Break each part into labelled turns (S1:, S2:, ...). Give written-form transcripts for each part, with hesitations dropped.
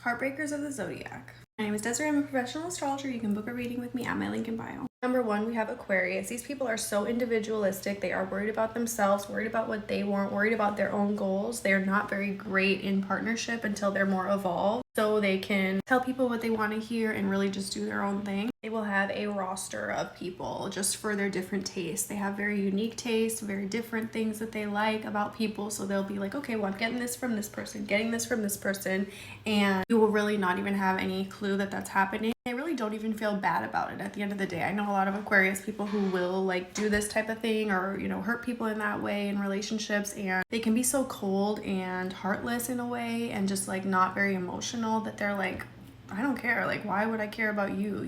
S1: Heartbreakers of the Zodiac. My name is Desiree. I'm a professional astrologer. You can book a reading with me at my link in bio. Number 1, we have Aquarius. These people are so individualistic. They are worried about themselves, worried about what they want, worried about their own goals. They are not very great in partnership until they're more evolved, so they can tell people what they want to hear and really just do their own thing. They will have a roster of people just for their different tastes. They have very unique tastes, very different things that they like about people. So they'll be like, okay, well, I'm getting this from this person, getting this from this person, and you will really not even have any clue that that's happening. They really don't even feel bad about it at the end of the day. I know a lot of Aquarius people who will like do this type of thing or, hurt people in that way in relationships, and they can be so cold and heartless in a way and just like not very emotional that they're like, I don't care. Like, why would I care about you?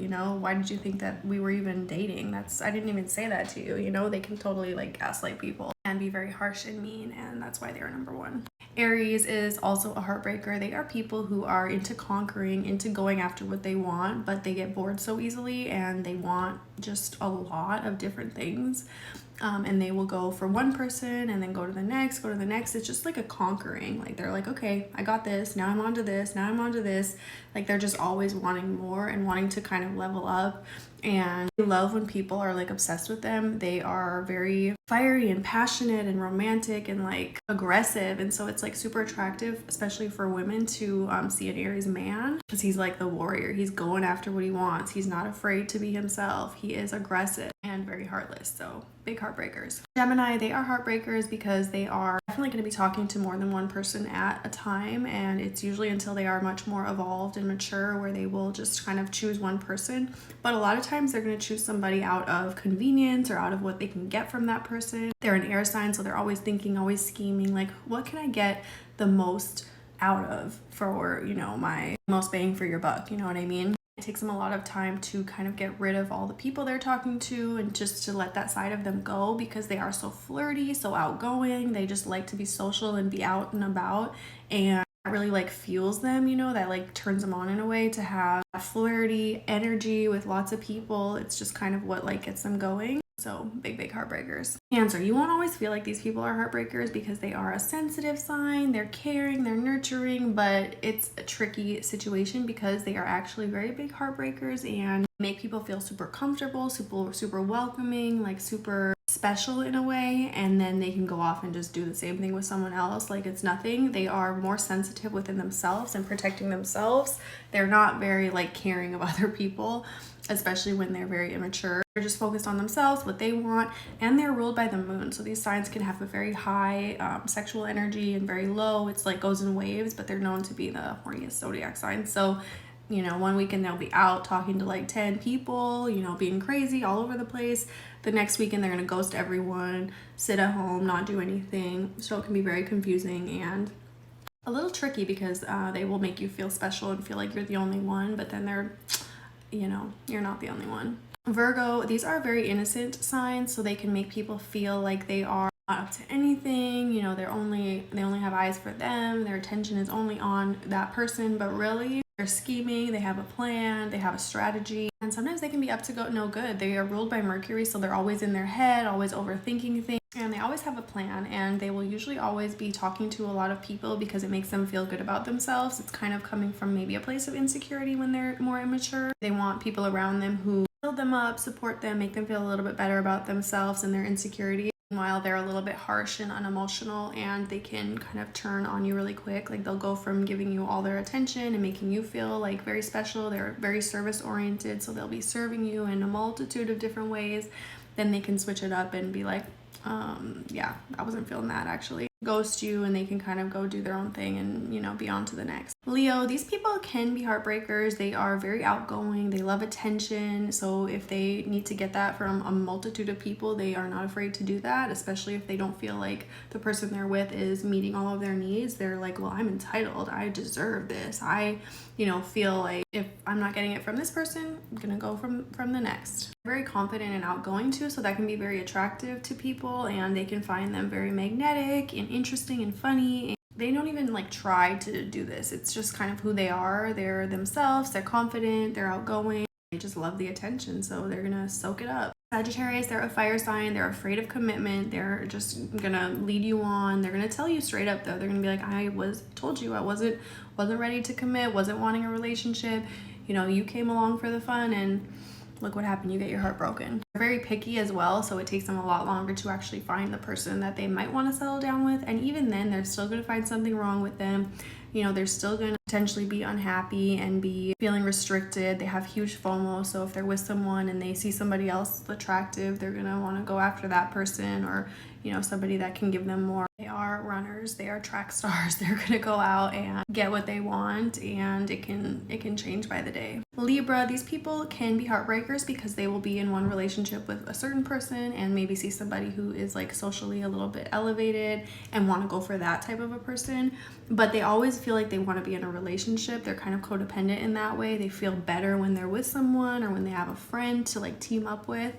S1: Why did you think that we were even dating? I didn't even say that to you. They can totally like gaslight people and be very harsh and mean, and that's why they are number 1. Aries is also a heartbreaker. They are people who are into conquering, into going after what they want, but they get bored so easily and they want just a lot of different things. And they will go for one person and then go to the next. It's just like a conquering. Like they're like, okay, I got this. Now I'm onto this. Now I'm onto this. Like they're just always wanting more and wanting to kind of level up. And they love when people are like obsessed with them. They are very fiery and passionate and romantic and like aggressive. And so it's like super attractive, especially for women, to see an Aries man, because he's like the warrior. He's going after what he wants. He's not afraid to be himself. He is aggressive and very heartless. So big heartbreakers. Gemini, they are heartbreakers because they are definitely going to be talking to more than one person at a time. And it's usually until they are much more evolved and mature where they will just kind of choose one person. But a lot of times they're going to choose somebody out of convenience or out of what they can get from that person. They're an air sign, so they're always thinking, always scheming, like, what can I get the most out of for, my most bang for your buck? You know what I mean? It takes them a lot of time to kind of get rid of all the people they're talking to and just to let that side of them go, because they are so flirty, so outgoing. They just like to be social and be out and about, and that really like fuels them, that like turns them on in a way to have a flirty energy with lots of people. It's just kind of what like gets them going. So big heartbreakers. Cancer, you won't always feel like these people are heartbreakers because they are a sensitive sign. They're caring, they're nurturing, but it's a tricky situation because they are actually very big heartbreakers and make people feel super comfortable, super welcoming, like super special in a way, and then they can go off and just do the same thing with someone else like it's nothing. They are more sensitive within themselves and protecting themselves. They're not very like caring of other people, especially when they're very immature. They're just focused on themselves, what they want, and they're ruled by the moon. So these signs can have a very high sexual energy and very low. It's like goes in waves, but they're known to be the horniest zodiac sign. So one weekend they'll be out talking to like 10 people, being crazy all over the place. The next weekend they're going to ghost everyone, sit at home, not do anything. So it can be very confusing and a little tricky because they will make you feel special and feel like you're the only one, but then they're, you're not the only one. Virgo, these are very innocent signs, so they can make people feel like they are not up to anything. They only have eyes for them. Their attention is only on that person, but really they're scheming. They have a plan. They have a strategy, and sometimes they can be up to no good. They are ruled by Mercury, so they're always in their head, always overthinking things, and they always have a plan, and they will usually always be talking to a lot of people because it makes them feel good about themselves. It's kind of coming from maybe a place of insecurity when they're more immature. They want people around them who build them up, support them, make them feel a little bit better about themselves and their insecurity. Meanwhile, they're a little bit harsh and unemotional, and they can kind of turn on you really quick. Like they'll go from giving you all their attention and making you feel like very special. They're very service oriented, so they'll be serving you in a multitude of different ways. Then they can switch it up and be like, yeah, I wasn't feeling that actually. Ghost you, and they can kind of go do their own thing and be on to the next. Leo, these people can be heartbreakers. They are very outgoing. They love attention. So if they need to get that from a multitude of people, they are not afraid to do that, especially if they don't feel like the person they're with is meeting all of their needs. They're like, well, I'm entitled. I deserve this. I feel like if I'm not getting it from this person, I'm gonna go from the next. Very confident and outgoing too, so that can be very attractive to people, and they can find them very magnetic and interesting and funny. They don't even like try to do this. It's just kind of who they are. They're themselves. They're confident. They're outgoing. They just love the attention, so they're gonna soak it up. Sagittarius, they're a fire sign. They're afraid of commitment. They're just gonna lead you on. They're gonna tell you straight up though. They're gonna be like, told you I wasn't ready to commit, wasn't wanting a relationship. You know, you came along for the fun and look what happened. You get your heart broken. They're very picky as well, so it takes them a lot longer to actually find the person that they might want to settle down with. And even then, they're still going to find something wrong with them. You know, they're still going to potentially be unhappy and be feeling restricted. They have huge FOMO, so if they're with someone and they see somebody else attractive, they're going to want to go after that person, or, you know, somebody that can give them more. They are runners, they are track stars. They're going to go out and get what they want, and it can change by the day. Libra, these people can be heartbreakers because they will be in one relationship with a certain person and maybe see somebody who is like socially a little bit elevated and want to go for that type of a person, but they always feel like they want to be in a relationship. They're kind of codependent in that way. They feel better when they're with someone or when they have a friend to like team up with.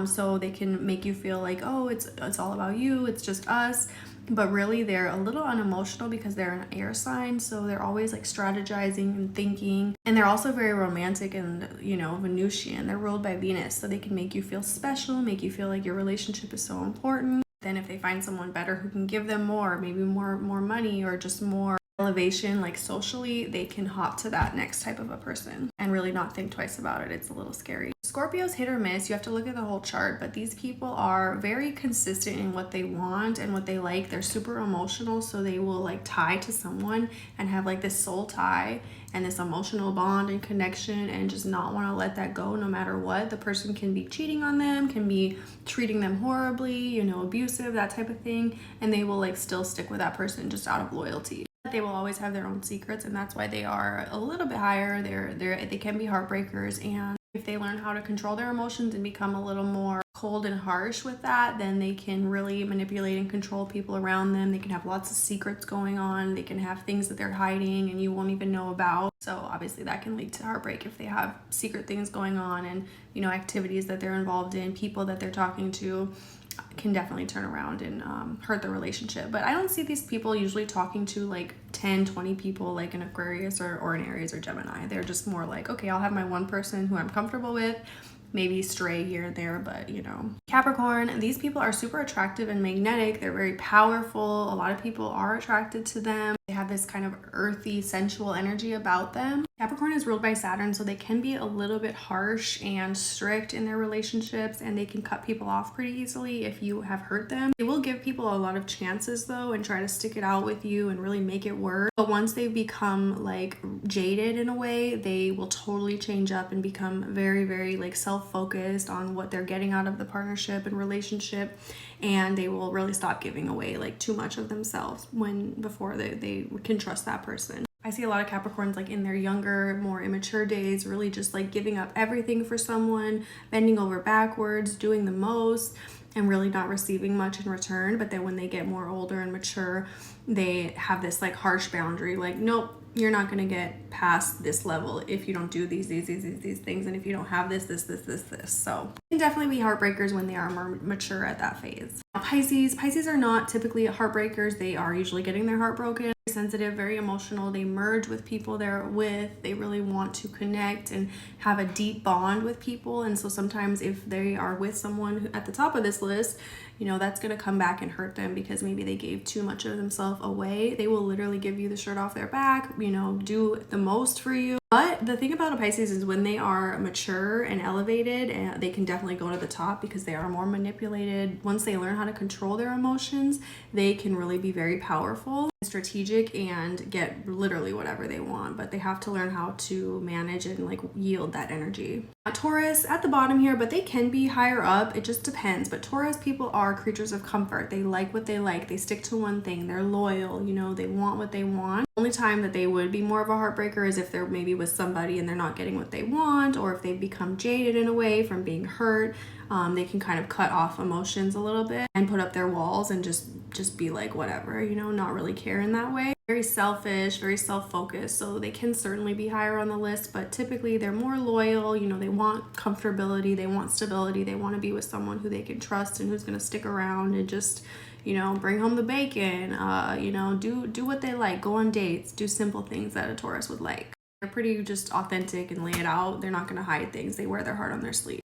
S1: So they can make you feel like, oh, it's all about you, it's just us. But really they're a little unemotional because they're an air sign, so they're always like strategizing and thinking. And they're also very romantic and, you know, Venusian. They're ruled by Venus, so they can make you feel special, make you feel like your relationship is so important. Then if they find someone better who can give them more, maybe more money or just more elevation, like socially, they can hop to that next type of a person and really not think twice about it. It's a little scary. Scorpio's hit or miss. You have to look at the whole chart, but these people are very consistent in what they want and what they like. They're super emotional, so they will like tie to someone and have like this soul tie and this emotional bond and connection and just not want to let that go no matter what. The person can be cheating on them, can be treating them horribly, you know, abusive, that type of thing, and they will like still stick with that person just out of loyalty. They will always have their own secrets, and that's why they are a little bit higher. They can be heartbreakers, and if they learn how to control their emotions and become a little more cold and harsh with that, then they can really manipulate and control people around them. They can have lots of secrets going on. They can have things that they're hiding and you won't even know about. So obviously that can lead to heartbreak if they have secret things going on and, you know, activities that they're involved in, people that they're talking to can definitely turn around and hurt the relationship. But I don't see these people usually talking to like 10-20 people like an Aquarius or an Aries or Gemini. They're just more like, okay, I'll have my one person who I'm comfortable with, maybe stray here and there, but you know. Capricorn, these people are super attractive and magnetic. They're very powerful. A lot of people are attracted to them. They have this kind of earthy, sensual energy about them. Capricorn is ruled by Saturn, so they can be a little bit harsh and strict in their relationships, and they can cut people off pretty easily if you have hurt them. They will give people a lot of chances though and try to stick it out with you and really make it work. But once they become like jaded in a way, they will totally change up and become very, very like self-focused on what they're getting out of the partnership and relationship, and they will really stop giving away like too much of themselves before they can trust that person. I see a lot of Capricorns like in their younger, more immature days, really just like giving up everything for someone, bending over backwards, doing the most, and really not receiving much in return. But then when they get more older and mature, they have this like harsh boundary, like, nope, you're not going to get past this level if you don't do these things, and if you don't have this. So they can definitely be heartbreakers when they are more mature at that phase. Now, Pisces are not typically heartbreakers. They are usually getting their heart broken. Sensitive, very emotional. They merge with people they're with. They really want to connect and have a deep bond with people, and so sometimes if they are with someone at the top of this list, you know, that's going to come back and hurt them because maybe they gave too much of themselves away. They will literally give you the shirt off their back, you know, do the most for you. But the thing about a Pisces is when they are mature and elevated, they can definitely go to the top because they are more manipulated. Once they learn how to control their emotions, they can really be very powerful, strategic, and get literally whatever they want. But they have to learn how to manage and like yield that energy. Taurus at the bottom here, but they can be higher up. It just depends. But Taurus people are creatures of comfort. They like what they like. They stick to one thing. They're loyal. You know, they want what they want. Only time that they would be more of a heartbreaker is if they're maybe with somebody and they're not getting what they want, or if they've become jaded in a way from being hurt. They can kind of cut off emotions a little bit and put up their walls and just be like whatever, you know, not really care in that way. Very selfish, very self-focused, so they can certainly be higher on the list, but typically they're more loyal. You know, they want comfortability, they want stability, they want to be with someone who they can trust and who's going to stick around and just, you know, bring home the bacon, you know, do what they like, go on dates, do simple things that a Taurus would like. They're pretty just authentic and lay it out. They're not going to hide things. They wear their heart on their sleeve.